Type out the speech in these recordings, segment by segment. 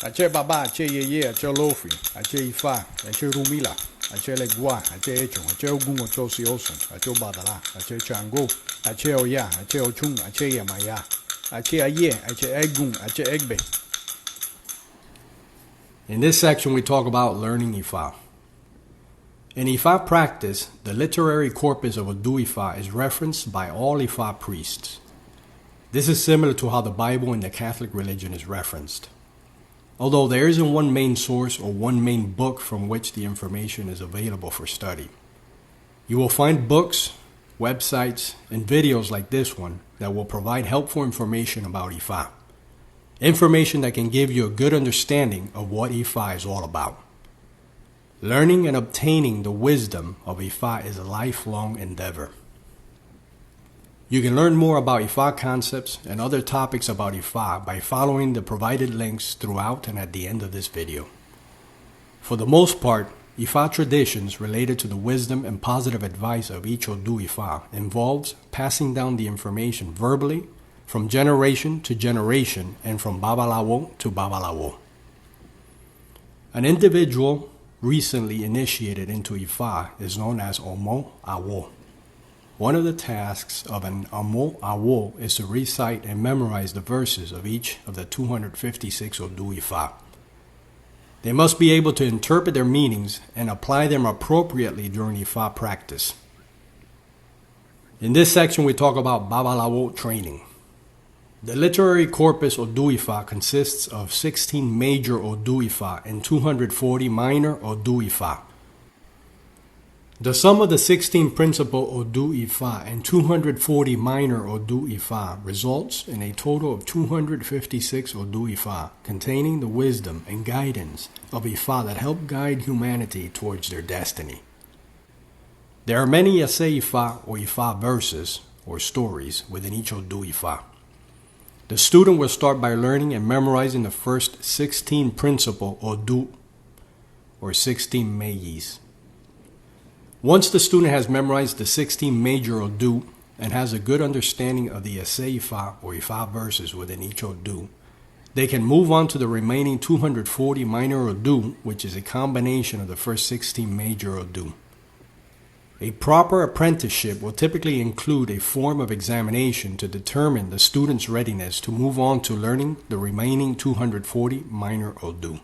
Ache baba, ache yeye, ache lofi, ache ifa, ache rumila, ache legua, ache echo, ache ogun ocho siosun, ache badala, ache chango, ache oya, ache ochung, ache yamaya, ache aye, ache egun, ache egbe. In this section, we talk about learning Ifa. In Ifa practice, the literary corpus of Odu Ifa is referenced by all Ifa priests. This is similar to how the Bible in the Catholic religion is referenced. Although there isn't one main source or one main book from which the information is available for study. You will find books, websites, and videos like this one that will provide helpful information about Ifa. Information that can give you a good understanding of what Ifa is all about. Learning and obtaining the wisdom of Ifa is a lifelong endeavor. You can learn more about Ifa concepts and other topics about Ifa by following the provided links throughout and at the end of this video. For the most part, Ifa traditions related to the wisdom and positive advice of each Odu Ifa involves passing down the information verbally from generation to generation and from Babalawo to Babalawo. An individual recently initiated into Ifa is known as Omo Awo. One of the tasks of an Omo Awo is to recite and memorize the verses of each of the 256 Odu Ifa. They must be able to interpret their meanings and apply them appropriately during Ifa practice. In this section, we talk about Babalawo training. The literary corpus Odu Ifa consists of 16 major Odu Ifa and 240 minor Odu Ifa. The sum of the 16 principal Odu Ifa and 240 minor Odu Ifa results in a total of 256 Odu Ifa containing the wisdom and guidance of Ifa that help guide humanity towards their destiny. There are many Ese Ifa or Ifa verses or stories within each Odu Ifa. The student will start by learning and memorizing the first 16 principal Odu or 16 Meyis. Once the student has memorized the 16 major Odu and has a good understanding of the Ese Ifa or Ifa verses within each Odu, they can move on to the remaining 240 minor Odu, which is a combination of the first 16 major Odu. A proper apprenticeship will typically include a form of examination to determine the student's readiness to move on to learning the remaining 240 minor Odu.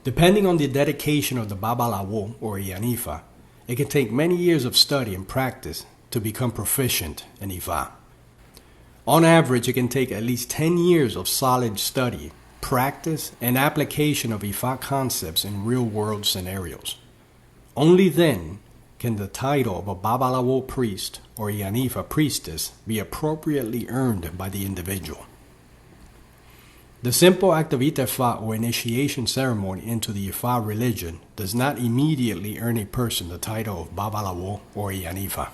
Depending on the dedication of the Babalawo or Ifa, it can take many years of study and practice to become proficient in Ifa. On average, it can take at least 10 years of solid study, practice, and application of Ifa concepts in real-world scenarios. Only then can the title of a Babalawo priest or Ifa priestess be appropriately earned by the individual. The simple act of Itefa or initiation ceremony into the Ifa religion does not immediately earn a person the title of Babalawo or Ifa.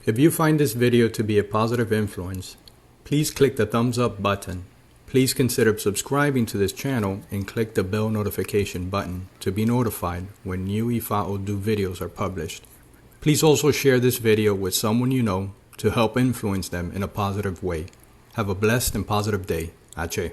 If you find this video to be a positive influence, please click the thumbs up button. Please consider subscribing to this channel and click the bell notification button to be notified when new Ifa Odu videos are published. Please also share this video with someone you know to help influence them in a positive way. Have a blessed and positive day. Ache.